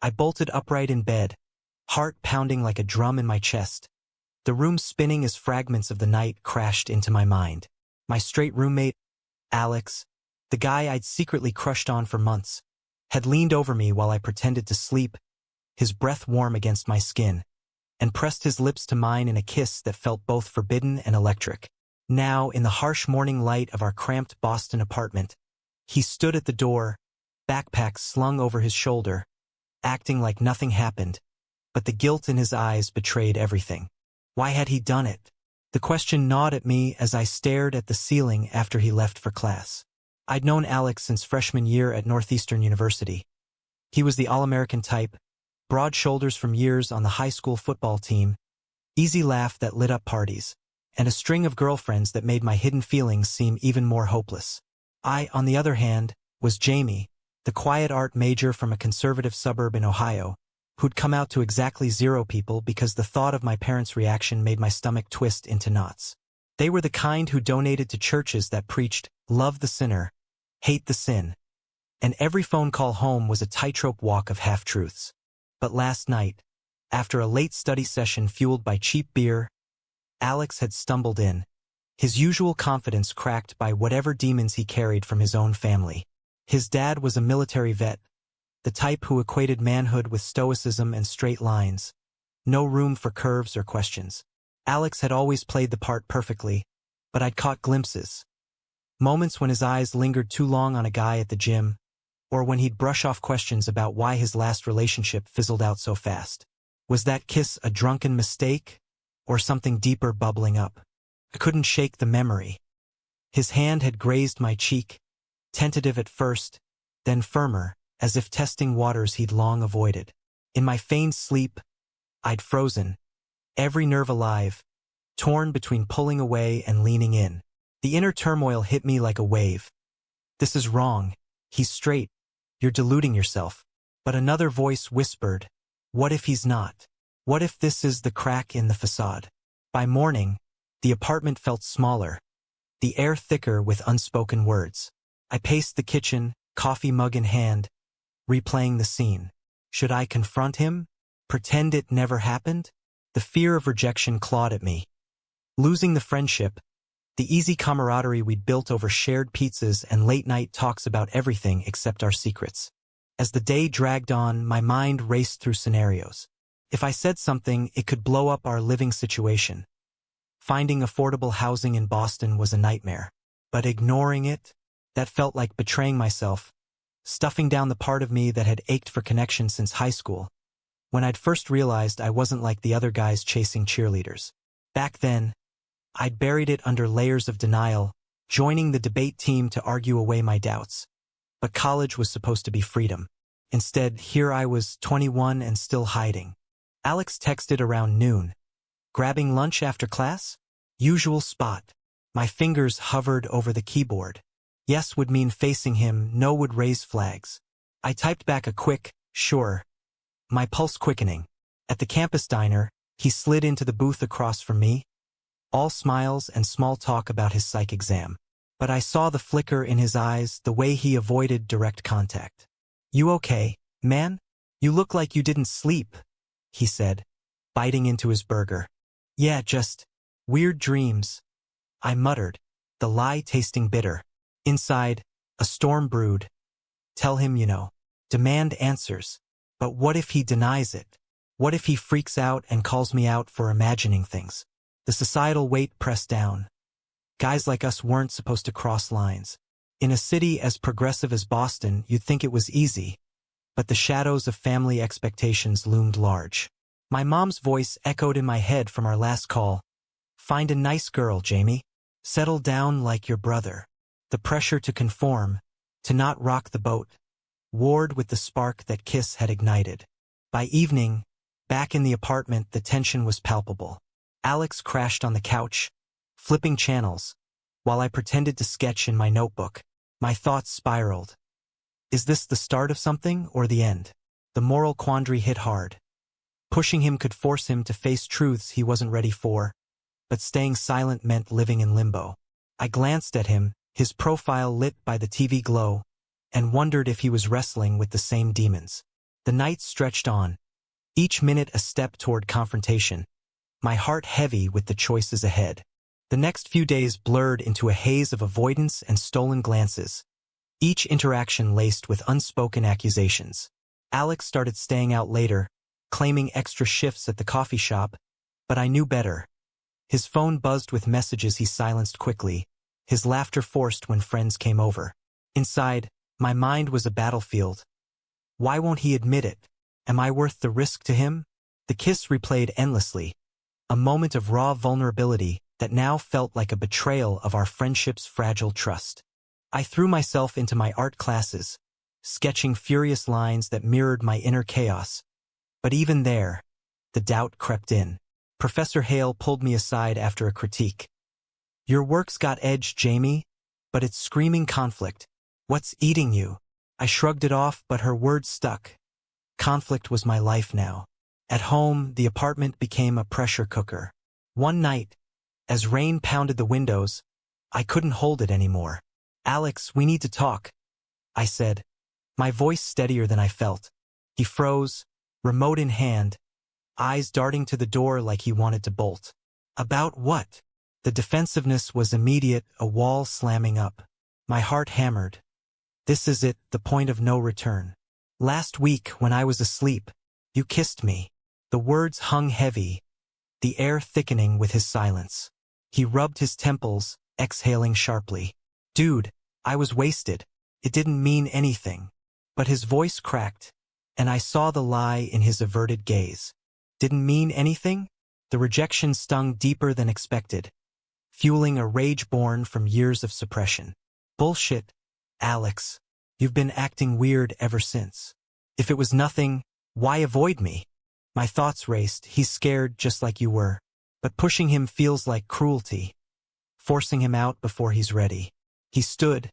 I bolted upright in bed, heart pounding like a drum in my chest. The room spinning as fragments of the night crashed into my mind. My straight roommate, Alex, the guy I'd secretly crushed on for months, had leaned over me while I pretended to sleep, his breath warm against my skin, and pressed his lips to mine in a kiss that felt both forbidden and electric. Now, in the harsh morning light of our cramped Boston apartment, he stood at the door, backpack slung over his shoulder, acting like nothing happened, but the guilt in his eyes betrayed everything. Why had he done it? The question gnawed at me as I stared at the ceiling after he left for class. I'd known Alex since freshman year at Northeastern University. He was the all-American type, broad shoulders from years on the high school football team, easy laugh that lit up parties, and a string of girlfriends that made my hidden feelings seem even more hopeless. I, on the other hand, was Jamie, the quiet art major from a conservative suburb in Ohio, who'd come out to exactly 0 people because the thought of my parents' reaction made my stomach twist into knots. They were the kind who donated to churches that preached, love the sinner, hate the sin. And every phone call home was a tightrope walk of half-truths. But last night, after a late study session fueled by cheap beer, Alex had stumbled in, his usual confidence cracked by whatever demons he carried from his own family. His dad was a military vet, the type who equated manhood with stoicism and straight lines. No room for curves or questions. Alex had always played the part perfectly, but I'd caught glimpses. Moments when his eyes lingered too long on a guy at the gym, or when he'd brush off questions about why his last relationship fizzled out so fast. Was that kiss a drunken mistake, or something deeper bubbling up? I couldn't shake the memory. His hand had grazed my cheek, tentative at first, then firmer, as if testing waters he'd long avoided. In my feigned sleep, I'd frozen, every nerve alive, torn between pulling away and leaning in. The inner turmoil hit me like a wave. This is wrong. He's straight. You're deluding yourself. But another voice whispered, what if he's not? What if this is the crack in the facade? By morning, the apartment felt smaller, the air thicker with unspoken words. I paced the kitchen, coffee mug in hand, replaying the scene. Should I confront him? Pretend it never happened? The fear of rejection clawed at me. Losing the friendship, the easy camaraderie we'd built over shared pizzas and late-night talks about everything except our secrets. As the day dragged on, my mind raced through scenarios. If I said something, it could blow up our living situation. Finding affordable housing in Boston was a nightmare. But ignoring it, that felt like betraying myself, stuffing down the part of me that had ached for connection since high school, when I'd first realized I wasn't like the other guys chasing cheerleaders. Back then, I'd buried it under layers of denial, joining the debate team to argue away my doubts. But college was supposed to be freedom. Instead, here I was, 21 and still hiding. Alex texted around noon. Grabbing lunch after class? Usual spot. My fingers hovered over the keyboard. Yes would mean facing him, no would raise flags. I typed back a quick, sure. My pulse quickening. At the campus diner, he slid into the booth across from me. All smiles and small talk about his psych exam. But I saw the flicker in his eyes, the way he avoided direct contact. You okay, man? You look like you didn't sleep, he said, biting into his burger. Yeah, just weird dreams, I muttered, the lie tasting bitter. Inside, a storm brewed. Tell him, demand answers. But what if he denies it? What if he freaks out and calls me out for imagining things? The societal weight pressed down. Guys like us weren't supposed to cross lines. In a city as progressive as Boston, you'd think it was easy. But the shadows of family expectations loomed large. My mom's voice echoed in my head from our last call. Find a nice girl, Jamie. Settle down like your brother. The pressure to conform, to not rock the boat, warred with the spark that Kiss had ignited. By evening, back in the apartment, the tension was palpable. Alex crashed on the couch, flipping channels, while I pretended to sketch in my notebook. My thoughts spiraled. Is this the start of something or the end? The moral quandary hit hard. Pushing him could force him to face truths he wasn't ready for, but staying silent meant living in limbo. I glanced at him, his profile lit by the TV glow, and wondered if he was wrestling with the same demons. The night stretched on, each minute a step toward confrontation, my heart heavy with the choices ahead. The next few days blurred into a haze of avoidance and stolen glances, each interaction laced with unspoken accusations. Alex started staying out later, claiming extra shifts at the coffee shop, but I knew better. His phone buzzed with messages he silenced quickly, his laughter forced when friends came over. Inside, my mind was a battlefield. Why won't he admit it? Am I worth the risk to him? The kiss replayed endlessly, a moment of raw vulnerability that now felt like a betrayal of our friendship's fragile trust. I threw myself into my art classes, sketching furious lines that mirrored my inner chaos. But even there, the doubt crept in. Professor Hale pulled me aside after a critique. "Your work's got edge, Jamie, but it's screaming conflict. What's eating you?" I shrugged it off, but her words stuck. Conflict was my life now. At home, the apartment became a pressure cooker. One night, as rain pounded the windows, I couldn't hold it anymore. "Alex, we need to talk," I said, my voice steadier than I felt. He froze, remote in hand, eyes darting to the door like he wanted to bolt. "About what?" The defensiveness was immediate, a wall slamming up. My heart hammered. "This is it, the point of no return. Last week, when I was asleep, you kissed me." The words hung heavy, the air thickening with his silence. He rubbed his temples, exhaling sharply. "Dude, I was wasted. It didn't mean anything." But his voice cracked, and I saw the lie in his averted gaze. Didn't mean anything? The rejection stung deeper than expected, fueling a rage born from years of suppression. "Bullshit, Alex. You've been acting weird ever since. If it was nothing, why avoid me?" My thoughts raced. "He's scared just like you were. But pushing him feels like cruelty. Forcing him out before he's ready." He stood,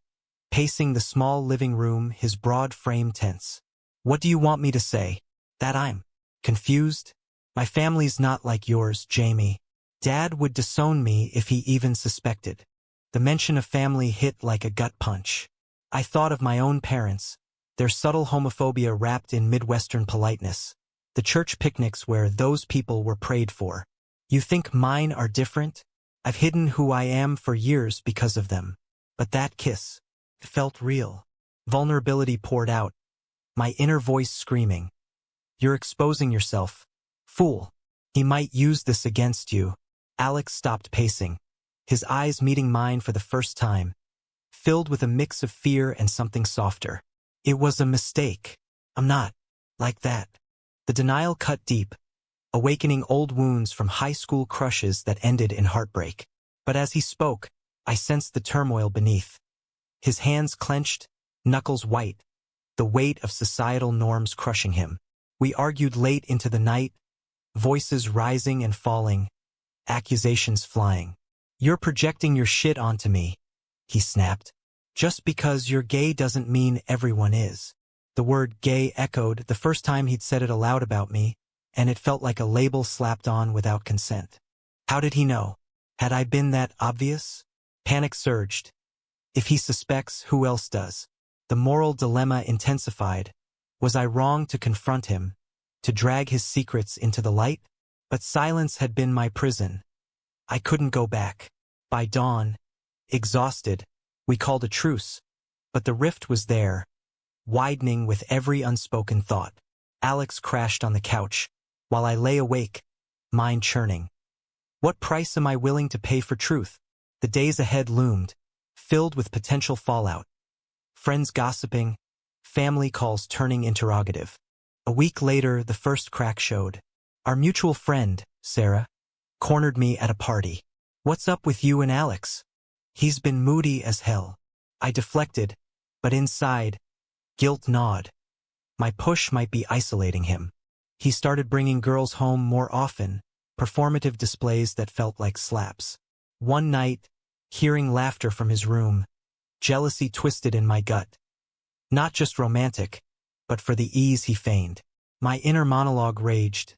pacing the small living room, his broad frame tense. "What do you want me to say? That I'm confused? My family's not like yours, Jamie. Dad would disown me if he even suspected." The mention of family hit like a gut punch. I thought of my own parents, their subtle homophobia wrapped in Midwestern politeness. The church picnics where those people were prayed for. You think mine are different? I've hidden who I am for years because of them. But that kiss, it felt real. Vulnerability poured out, my inner voice screaming. "You're exposing yourself. Fool. He might use this against you." Alex stopped pacing, his eyes meeting mine for the first time, filled with a mix of fear and something softer. "It was a mistake. I'm not like that." The denial cut deep, awakening old wounds from high school crushes that ended in heartbreak. But as he spoke, I sensed the turmoil beneath. His hands clenched, knuckles white, the weight of societal norms crushing him. We argued late into the night, voices rising and falling, accusations flying. "You're projecting your shit onto me," he snapped. "Just because you're gay doesn't mean everyone is." The word gay echoed the first time he'd said it aloud about me, and it felt like a label slapped on without consent. How did he know? Had I been that obvious? Panic surged. If he suspects, who else does? The moral dilemma intensified. Was I wrong to confront him, to drag his secrets into the light? But silence had been my prison. I couldn't go back. By dawn, exhausted, we called a truce, but the rift was there, widening with every unspoken thought. Alex crashed on the couch, while I lay awake, mind churning. What price am I willing to pay for truth? The days ahead loomed, filled with potential fallout. Friends gossiping, family calls turning interrogative. A week later, the first crack showed. Our mutual friend, Sarah, cornered me at a party. "What's up with you and Alex? He's been moody as hell." I deflected, but inside, guilt gnawed. My push might be isolating him. He started bringing girls home more often, performative displays that felt like slaps. One night, hearing laughter from his room, jealousy twisted in my gut. Not just romantic, but for the ease he feigned. My inner monologue raged.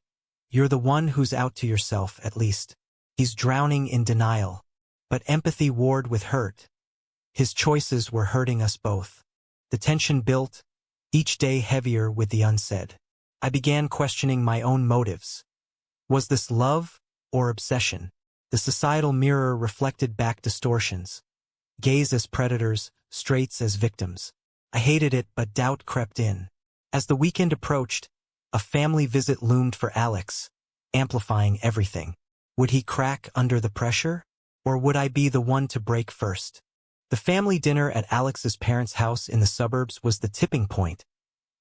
"You're the one who's out to yourself, at least." He's drowning in denial. But empathy warred with hurt. His choices were hurting us both. The tension built, each day heavier with the unsaid. I began questioning my own motives. Was this love or obsession? The societal mirror reflected back distortions. Gays as predators, straights as victims. I hated it, but doubt crept in. As the weekend approached, a family visit loomed for Alex, amplifying everything. Would he crack under the pressure? Or would I be the one to break first? The family dinner at Alex's parents' house in the suburbs was the tipping point.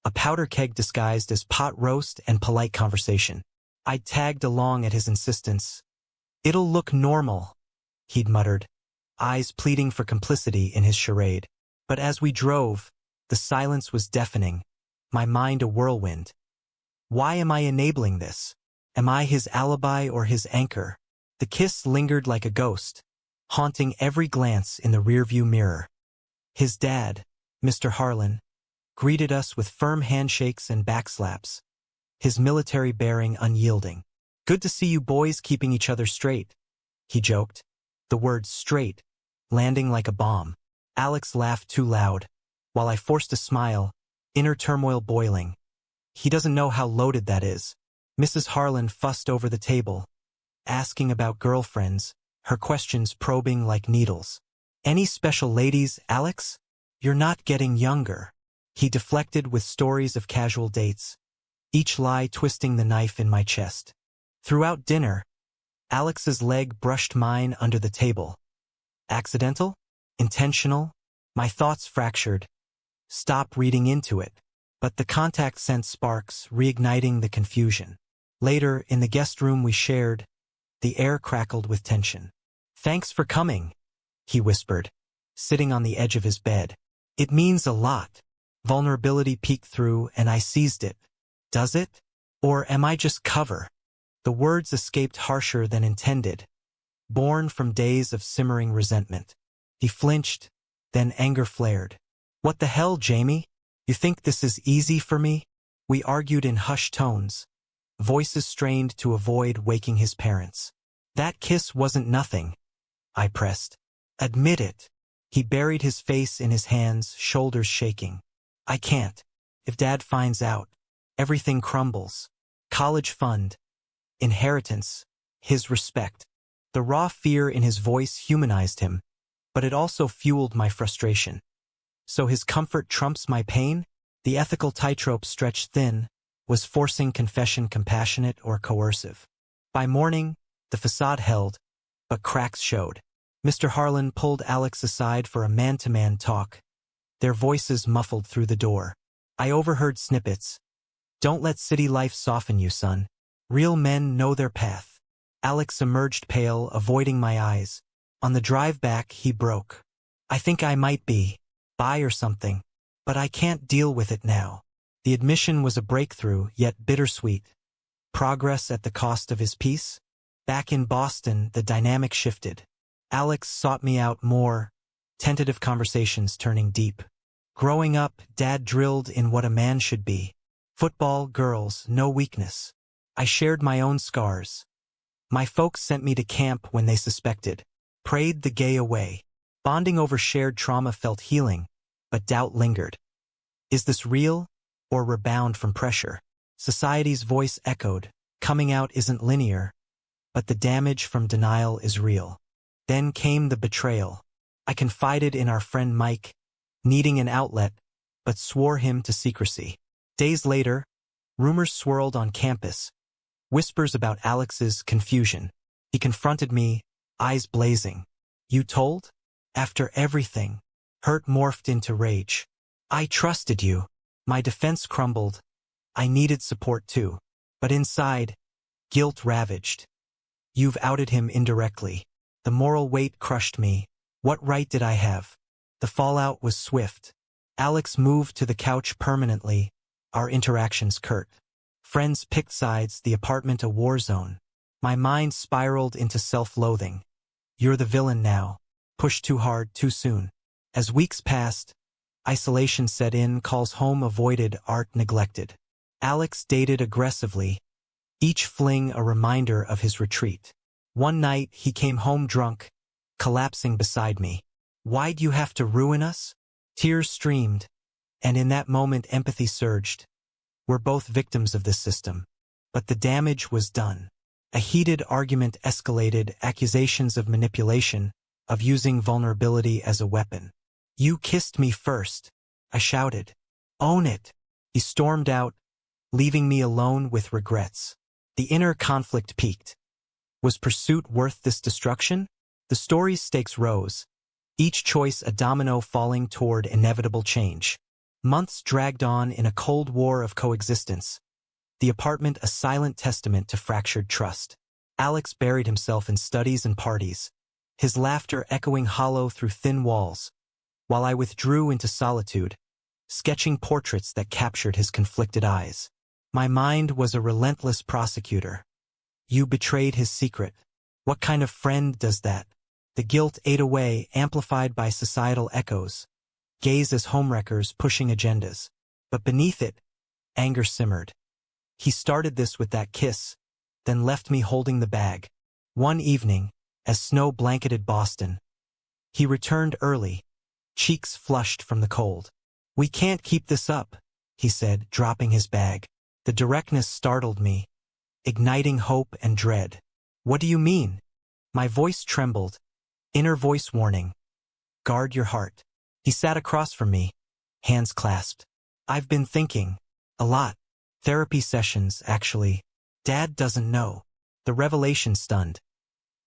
A powder keg disguised as pot roast and polite conversation. I tagged along at his insistence. "It'll look normal," he'd muttered, eyes pleading for complicity in his charade. But as we drove, the silence was deafening, my mind a whirlwind. Why am I enabling this? Am I his alibi or his anchor? The kiss lingered like a ghost, haunting every glance in the rearview mirror. His dad, Mr. Harlan, greeted us with firm handshakes and backslaps, his military bearing unyielding. "Good to see you boys keeping each other straight," he joked, the word straight landing like a bomb. Alex laughed too loud, while I forced a smile, inner turmoil boiling. He doesn't know how loaded that is. Mrs. Harlan fussed over the table, asking about girlfriends, her questions probing like needles. "Any special ladies, Alex? You're not getting younger." He deflected with stories of casual dates, each lie twisting the knife in my chest. Throughout dinner, Alex's leg brushed mine under the table. Accidental? Intentional? My thoughts fractured. Stop reading into it. But the contact sent sparks, reigniting the confusion. Later, in the guest room we shared, the air crackled with tension. "Thanks for coming," he whispered, sitting on the edge of his bed. "It means a lot." Vulnerability peeked through, and I seized it. Does it? Or am I just cover? The words escaped harsher than intended, born from days of simmering resentment. He flinched, then anger flared. "What the hell, Jamie? You think this is easy for me?" We argued in hushed tones, voices strained to avoid waking his parents. "That kiss wasn't nothing," I pressed. "Admit it." He buried his face in his hands, shoulders shaking. "I can't. If Dad finds out, everything crumbles. College fund, inheritance, his respect." The raw fear in his voice humanized him, but it also fueled my frustration. So his comfort trumps my pain? The ethical tightrope stretched thin. Was forcing confession compassionate or coercive? By morning, the facade held, but cracks showed. Mr. Harlan pulled Alex aside for a man-to-man talk, their voices muffled through the door. I overheard snippets. "Don't let city life soften you, son. Real men know their path." Alex emerged pale, avoiding my eyes. On the drive back, he broke. "I think I might be bi or something, but I can't deal with it now." The admission was a breakthrough, yet bittersweet. Progress at the cost of his peace? Back in Boston, the dynamic shifted. Alex sought me out more, tentative conversations turning deep. Growing up, Dad drilled in what a man should be. Football, girls, no weakness. I shared my own scars. My folks sent me to camp when they suspected. Prayed the gay away. Bonding over shared trauma felt healing, but doubt lingered. Is this real, or rebound from pressure? Society's voice echoed. Coming out isn't linear, but the damage from denial is real. Then came the betrayal. I confided in our friend Mike, needing an outlet, but swore him to secrecy. Days later, rumors swirled on campus, whispers about Alex's confusion. He confronted me, eyes blazing. "You told?" After everything, hurt morphed into rage. "I trusted you." My defense crumbled. I needed support too. But inside, guilt ravaged. "You've outed him indirectly." The moral weight crushed me. What right did I have? The fallout was swift. Alex moved to the couch permanently, our interactions curt. Friends picked sides, the apartment a war zone. My mind spiraled into self-loathing. You're the villain now. Pushed too hard, too soon. As weeks passed, isolation set in, calls home avoided, art neglected. Alex dated aggressively, each fling a reminder of his retreat. One night, he came home drunk, collapsing beside me. "Why'd you have to ruin us?" Tears streamed, and in that moment empathy surged. We're both victims of this system. But the damage was done. A heated argument escalated, accusations of manipulation, of using vulnerability as a weapon. "You kissed me first," I shouted. "Own it." He stormed out, leaving me alone with regrets. The inner conflict peaked. Was pursuit worth this destruction? The story's stakes rose, each choice a domino falling toward inevitable change. Months dragged on in a cold war of coexistence, the apartment a silent testament to fractured trust. Alex buried himself in studies and parties, his laughter echoing hollow through thin walls, while I withdrew into solitude, sketching portraits that captured his conflicted eyes. My mind was a relentless prosecutor. You betrayed his secret. What kind of friend does that? The guilt ate away, amplified by societal echoes, gaze as homewreckers pushing agendas. But beneath it, anger simmered. He started this with that kiss, then left me holding the bag. One evening, as snow blanketed Boston, he returned early, cheeks flushed from the cold. "We can't keep this up," he said, dropping his bag. The directness startled me, igniting hope and dread. "What do you mean?" My voice trembled, inner voice warning. "Guard your heart." He sat across from me, hands clasped. "I've been thinking. A lot. Therapy sessions, actually. Dad doesn't know." The revelation stunned.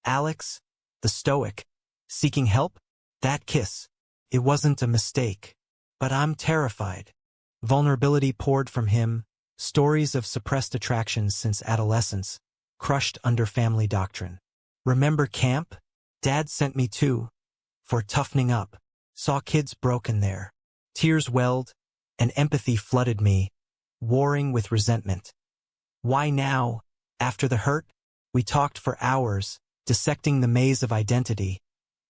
Alex, the stoic, seeking help? That kiss. It wasn't a mistake. But I'm terrified. Vulnerability poured from him, stories of suppressed attractions since adolescence, crushed under family doctrine. Remember camp? Dad sent me to, for toughening up. Saw kids broken there. Tears welled, and empathy flooded me, warring with resentment. Why now? After the hurt, we talked for hours, dissecting the maze of identity,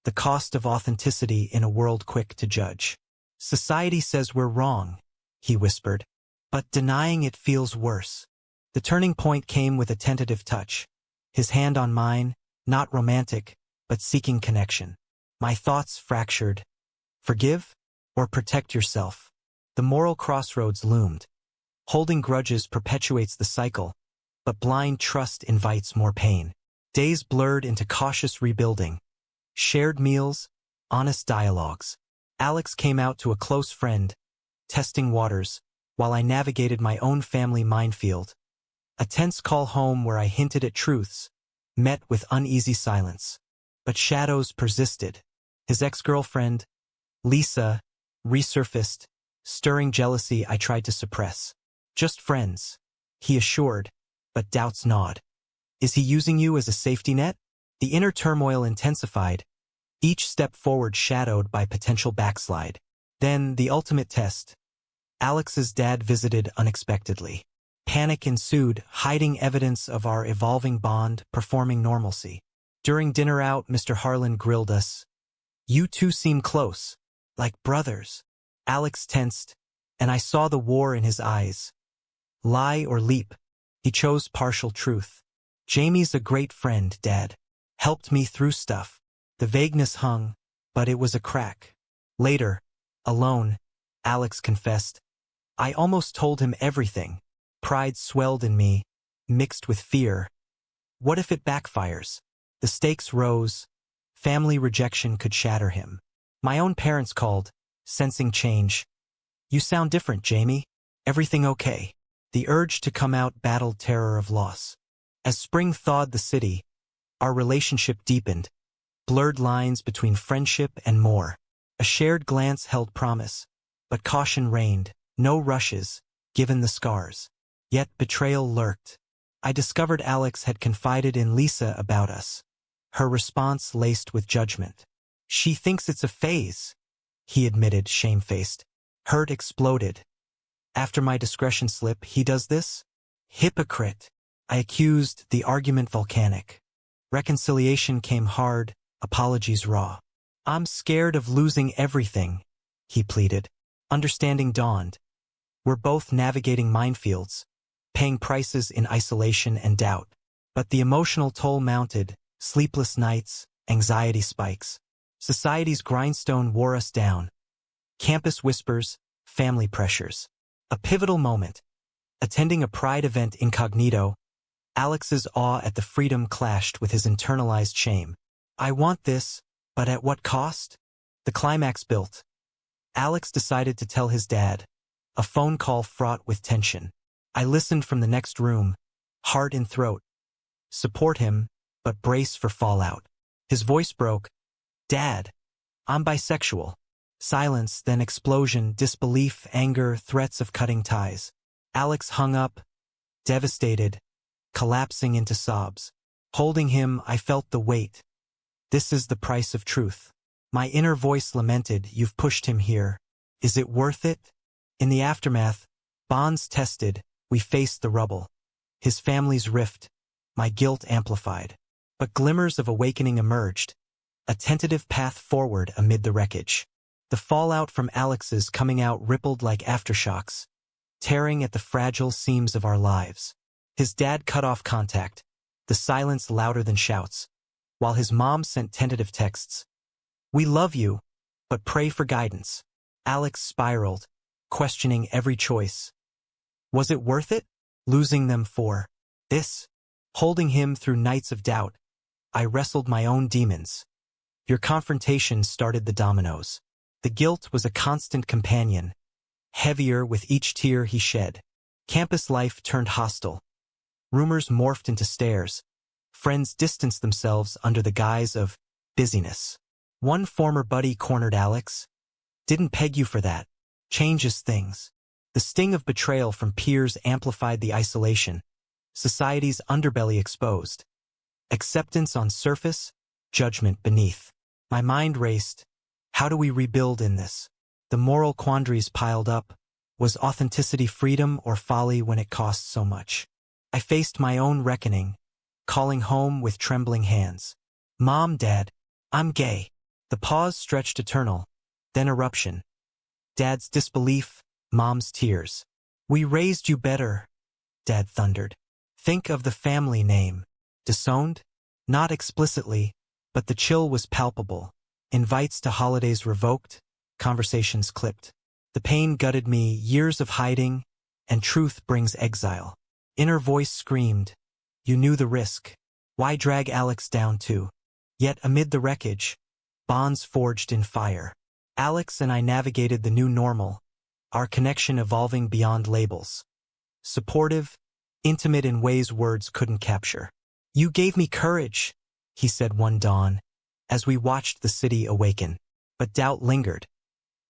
the cost of authenticity in a world quick to judge. "Society says we're wrong," he whispered, "but denying it feels worse." The turning point came with a tentative touch, his hand on mine, not romantic, but seeking connection. My thoughts fractured. Forgive or protect yourself? The moral crossroads loomed. Holding grudges perpetuates the cycle, but blind trust invites more pain. Days blurred into cautious rebuilding. Shared meals, honest dialogues. Alex came out to a close friend, testing waters, while I navigated my own family minefield. A tense call home where I hinted at truths, met with uneasy silence. But shadows persisted. His ex-girlfriend, Lisa, resurfaced, stirring jealousy I tried to suppress. "Just friends," he assured, but doubts gnawed. "Is he using you as a safety net?" The inner turmoil intensified, each step forward shadowed by potential backslide. Then, the ultimate test. Alex's dad visited unexpectedly. Panic ensued, hiding evidence of our evolving bond, performing normalcy. During dinner out, Mr. Harlan grilled us. "You two seem close, like brothers." Alex tensed, and I saw the war in his eyes. Lie or leap? He chose partial truth. "Jamie's a great friend, Dad. Helped me through stuff." The vagueness hung, but it was a crack. Later, alone, Alex confessed. I almost told him everything. Pride swelled in me, mixed with fear. What if it backfires? The stakes rose. Family rejection could shatter him. My own parents called, sensing change. "You sound different, Jamie. Everything okay?" The urge to come out battled terror of loss. As spring thawed the city, our relationship deepened, blurred lines between friendship and more. A shared glance held promise, but caution reigned. No rushes, given the scars. Yet betrayal lurked. I discovered Alex had confided in Lisa about us. Her response laced with judgment. "She thinks it's a phase," he admitted, shamefaced. Hurt exploded. After my discretion slip, he does this? Hypocrite. I accused, the argument volcanic. Reconciliation came hard, apologies raw. "I'm scared of losing everything," he pleaded. Understanding dawned. We're both navigating minefields, paying prices in isolation and doubt. But the emotional toll mounted, sleepless nights, anxiety spikes. Society's grindstone wore us down. Campus whispers, family pressures. A pivotal moment. Attending a pride event incognito, Alex's awe at the freedom clashed with his internalized shame. I want this, but at what cost? The climax built. Alex decided to tell his dad, a phone call fraught with tension. I listened from the next room, heart in throat. Support him, but brace for fallout. His voice broke. Dad, I'm bisexual. Silence, then explosion, disbelief, anger, threats of cutting ties. Alex hung up, devastated, collapsing into sobs. Holding him, I felt the weight. This is the price of truth. My inner voice lamented, you've pushed him here. Is it worth it? In the aftermath, bonds tested, we faced the rubble. His family's rift, my guilt amplified. But glimmers of awakening emerged, a tentative path forward amid the wreckage. The fallout from Alex's coming out rippled like aftershocks, tearing at the fragile seams of our lives. His dad cut off contact, the silence louder than shouts, while his mom sent tentative texts. We love you, but pray for guidance. Alex spiraled, questioning every choice. Was it worth it? Losing them for this? Holding him through nights of doubt, I wrestled my own demons. Your confrontation started the dominoes. The guilt was a constant companion, heavier with each tear he shed. Campus life turned hostile. Rumors morphed into stares. Friends distanced themselves under the guise of busyness. One former buddy cornered Alex. Didn't peg you for that. Changes things. The sting of betrayal from peers amplified the isolation. Society's underbelly exposed. Acceptance on surface, judgment beneath. My mind raced. How do we rebuild in this? The moral quandaries piled up. Was authenticity freedom or folly when it cost so much? I faced my own reckoning, calling home with trembling hands. Mom, Dad, I'm gay. The pause stretched eternal, then eruption. Dad's disbelief, Mom's tears. We raised you better, Dad thundered. Think of the family name. Disowned? Not explicitly, but the chill was palpable. Invites to holidays revoked, conversations clipped. The pain gutted me, years of hiding, and truth brings exile. Inner voice screamed, you knew the risk. Why drag Alex down too? Yet amid the wreckage, bonds forged in fire. Alex and I navigated the new normal, our connection evolving beyond labels. Supportive, intimate in ways words couldn't capture. You gave me courage, he said one dawn, as we watched the city awaken. But doubt lingered.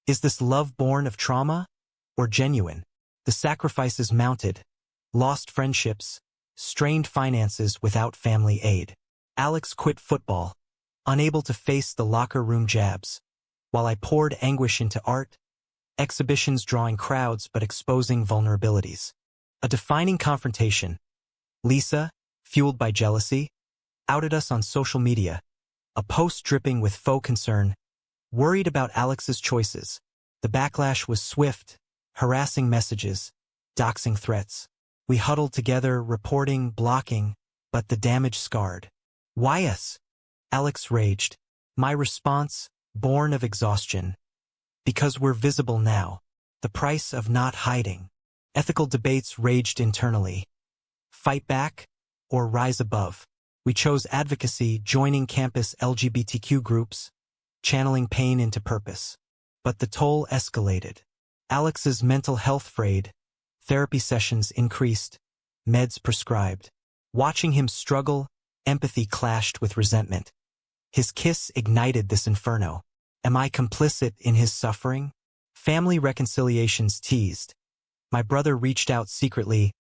Is this love born of trauma or genuine? The sacrifices mounted, lost friendships, strained finances without family aid. Alex quit football, unable to face the locker room jabs, while I poured anguish into art, exhibitions drawing crowds but exposing vulnerabilities. A defining confrontation. Lisa, fueled by jealousy, outed us on social media, a post dripping with faux concern, worried about Alex's choices. The backlash was swift, harassing messages, doxing threats. We huddled together, reporting, blocking, but the damage scarred. Why us? Alex raged. My response, born of exhaustion. Because we're visible now. The price of not hiding. Ethical debates raged internally. Fight back or rise above? We chose advocacy, joining campus LGBTQ groups, channeling pain into purpose. But the toll escalated. Alex's mental health frayed. Therapy sessions increased, meds prescribed. Watching him struggle, empathy clashed with resentment. His kiss ignited this inferno. Am I complicit in his suffering? Family reconciliations teased. My brother reached out secretly.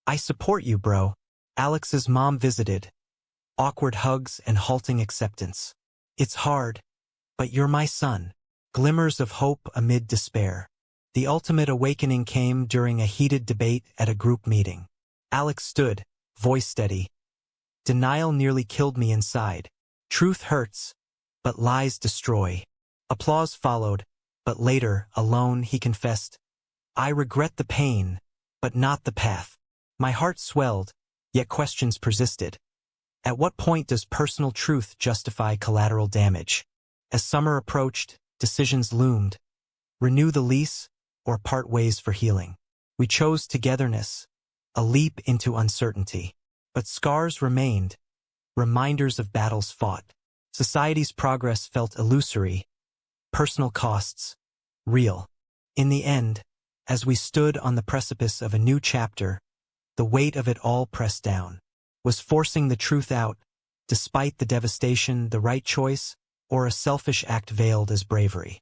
I support you, bro. Alex's mom visited. Awkward hugs and halting acceptance. It's hard, but you're my son. Glimmers of hope amid despair. The ultimate awakening came during a heated debate at a group meeting. Alex stood, voice steady. Denial nearly killed me inside. Truth hurts, but lies destroy. Applause followed, but later, alone, he confessed, I regret the pain, but not the path. My heart swelled, yet questions persisted. At what point does personal truth justify collateral damage? As summer approached, decisions loomed. Renew the lease, or part ways for healing. We chose togetherness, a leap into uncertainty. But scars remained, reminders of battles fought. Society's progress felt illusory, personal costs, real. In the end, as we stood on the precipice of a new chapter, the weight of it all pressed down, was forcing the truth out, despite the devastation, the right choice, or a selfish act veiled as bravery.